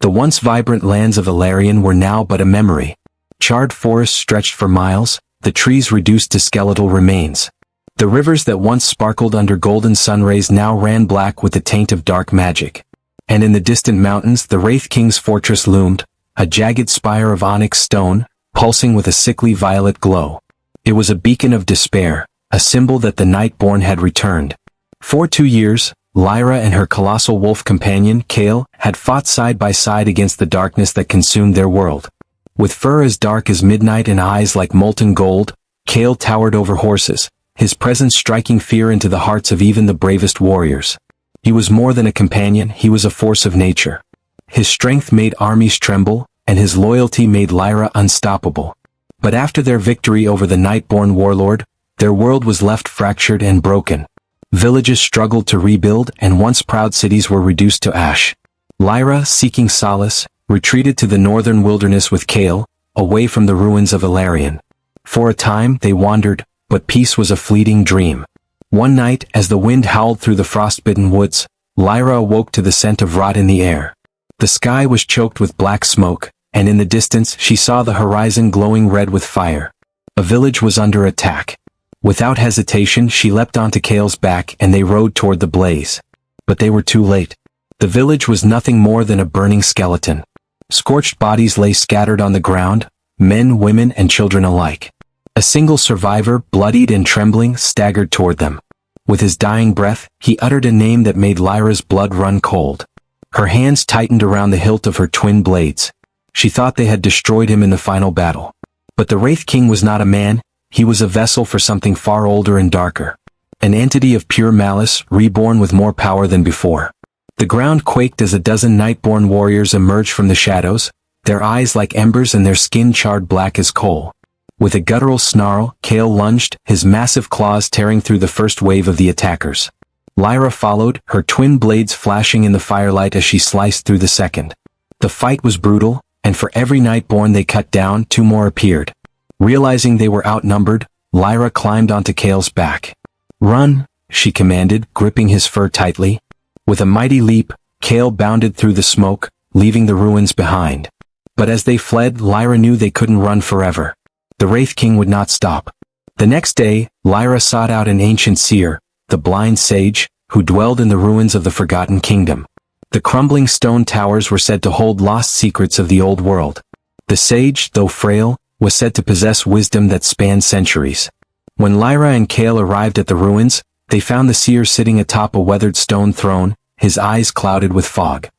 The once vibrant lands of Elarion were now but a memory. Charred forests stretched for miles, the trees reduced to skeletal remains. The rivers that once sparkled under golden sun rays now ran black with the taint of dark magic. And in the distant mountains the Wraith King's fortress loomed, a jagged spire of onyx stone, pulsing with a sickly violet glow. It was a beacon of despair, a symbol that the Nightborn had returned. For 2 years, Lyra and her colossal wolf companion, Kael, had fought side by side against the darkness that consumed their world. With fur as dark as midnight and eyes like molten gold, Kael towered over horses, his presence striking fear into the hearts of even the bravest warriors. He was more than a companion, he was a force of nature. His strength made armies tremble, and his loyalty made Lyra unstoppable. But after their victory over the Nightborn warlord, their world was left fractured and broken. Villages struggled to rebuild, and once proud cities were reduced to ash. Lyra, seeking solace, retreated to the northern wilderness with Kael, away from the ruins of Elarion. For a time they wandered, but peace was a fleeting dream. One night, as the wind howled through the frostbitten woods, Lyra awoke to the scent of rot in the air. The sky was choked with black smoke, and in the distance she saw the horizon glowing red with fire. A village was under attack. Without hesitation she leapt onto Kael's back and they rode toward the blaze. But they were too late. The village was nothing more than a burning skeleton. Scorched bodies lay scattered on the ground, men, women, and children alike. A single survivor, bloodied and trembling, staggered toward them. With his dying breath, he uttered a name that made Lyra's blood run cold. Her hands tightened around the hilt of her twin blades. She thought they had destroyed him in the final battle. But the Wraith King was not a man, he was a vessel for something far older and darker. An entity of pure malice, reborn with more power than before. The ground quaked as a dozen Nightborn warriors emerged from the shadows, their eyes like embers and their skin charred black as coal. With a guttural snarl, Kael lunged, his massive claws tearing through the first wave of the attackers. Lyra followed, her twin blades flashing in the firelight as she sliced through the second. The fight was brutal, and for every Nightborn they cut down, 2 more appeared. Realizing they were outnumbered, Lyra climbed onto Kael's back. "Run," she commanded, gripping his fur tightly. With a mighty leap, Kael bounded through the smoke, leaving the ruins behind. But as they fled, Lyra knew they couldn't run forever. The Wraith King would not stop. The next day, Lyra sought out an ancient seer, the blind sage, who dwelled in the ruins of the Forgotten Kingdom. The crumbling stone towers were said to hold lost secrets of the old world. The sage, though frail, was said to possess wisdom that spanned centuries. When Lyra and Kael arrived at the ruins, they found the seer sitting atop a weathered stone throne, his eyes clouded with fog.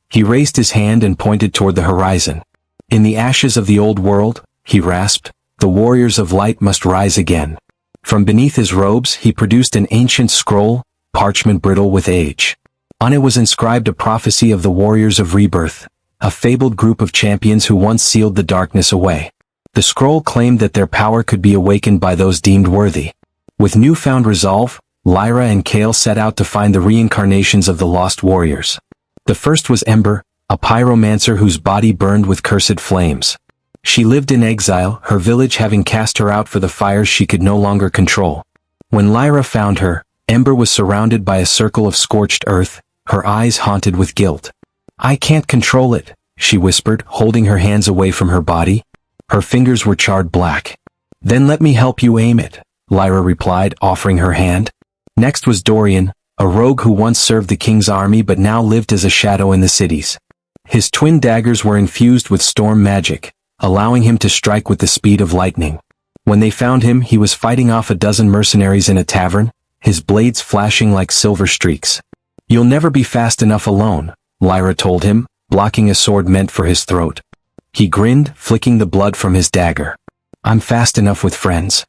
He raised his hand and pointed toward the horizon. "In the ashes of the old world," he rasped, "the warriors of light must rise again." From beneath his robes he produced an ancient scroll, parchment brittle with age. On it was inscribed a prophecy of the Warriors of Rebirth, a fabled group of champions who once sealed the darkness away. The scroll claimed that their power could be awakened by those deemed worthy. With newfound resolve, Lyra and Kael set out to find the reincarnations of the lost warriors. The first was Ember, a pyromancer whose body burned with cursed flames. She lived in exile, her village having cast her out for the fires she could no longer control. When Lyra found her, Ember was surrounded by a circle of scorched earth, her eyes haunted with guilt. "I can't control it," she whispered, holding her hands away from her body. Her fingers were charred black. "Then let me help you aim it," Lyra replied, offering her hand. Next was Dorian, a rogue who once served the king's army but now lived as a shadow in the cities. His twin daggers were infused with storm magic, allowing him to strike with the speed of lightning. When they found him, he was fighting off a dozen mercenaries in a tavern, his blades flashing like silver streaks. "You'll never be fast enough alone," Lyra told him, blocking a sword meant for his throat. He grinned, flicking the blood from his dagger. "I'm fast enough with friends."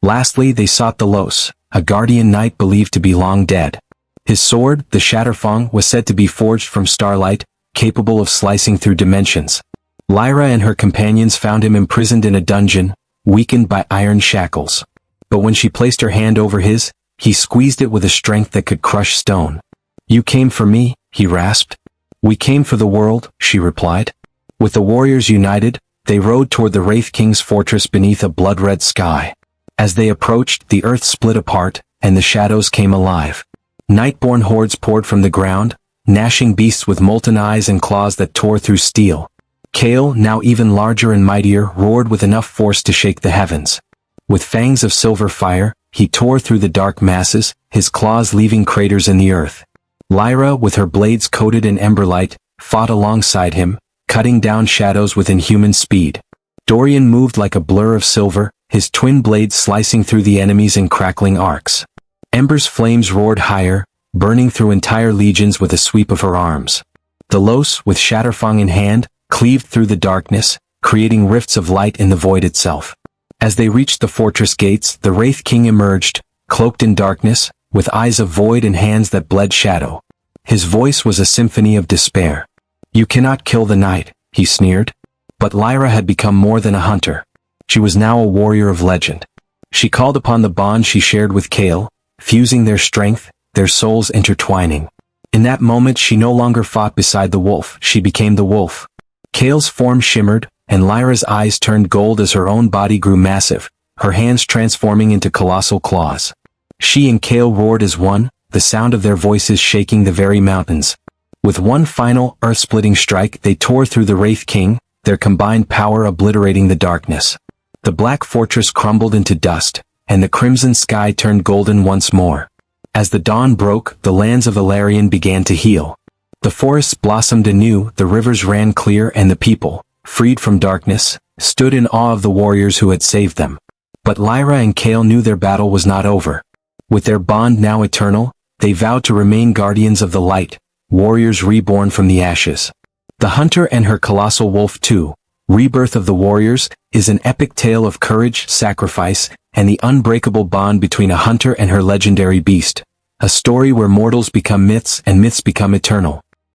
Lastly, they sought Thalos, a guardian knight believed to be long dead. His sword, the Shatterfang, was said to be forged from starlight, capable of slicing through dimensions. Lyra and her companions found him imprisoned in a dungeon, weakened by iron shackles. But when she placed her hand over his, he squeezed it with a strength that could crush stone. "You came for me," he rasped. "We came for the world," she replied. With the warriors united, they rode toward the Wraith King's fortress beneath a blood-red sky. As they approached, the earth split apart, and the shadows came alive. Nightborn hordes poured from the ground, gnashing beasts with molten eyes and claws that tore through steel. Kael, now even larger and mightier, roared with enough force to shake the heavens. With fangs of silver fire, he tore through the dark masses, his claws leaving craters in the earth. Lyra, with her blades coated in emberlight, fought alongside him, cutting down shadows with inhuman speed. Dorian moved like a blur of silver, his twin blades slicing through the enemies in crackling arcs. Ember's flames roared higher, burning through entire legions with a sweep of her arms. Thalos, with Shatterfang in hand, cleaved through the darkness, creating rifts of light in the void itself. As they reached the fortress gates, the Wraith King emerged, cloaked in darkness, with eyes of void and hands that bled shadow. His voice was a symphony of despair. "You cannot kill the night," he sneered. But Lyra had become more than a hunter. She was now a warrior of legend. She called upon the bond she shared with Kael, fusing their strength, their souls intertwining. In that moment she no longer fought beside the wolf, she became the wolf. Kael's form shimmered, and Lyra's eyes turned gold as her own body grew massive, her hands transforming into colossal claws. She and Kael roared as one, the sound of their voices shaking the very mountains. With one final, earth-splitting strike they tore through the Wraith King, their combined power obliterating the darkness. The black fortress crumbled into dust, and the crimson sky turned golden once more. As the dawn broke, the lands of Elarion began to heal. The forests blossomed anew, the rivers ran clear, and the people, freed from darkness, stood in awe of the warriors who had saved them. But Lyra and Kael knew their battle was not over. With their bond now eternal, they vowed to remain guardians of the light, warriors reborn from the ashes. The Hunter and her colossal wolf too, Rebirth of the Warriors, is an epic tale of courage, sacrifice, and the unbreakable bond between a hunter and her legendary beast. A story where mortals become myths and myths become eternal.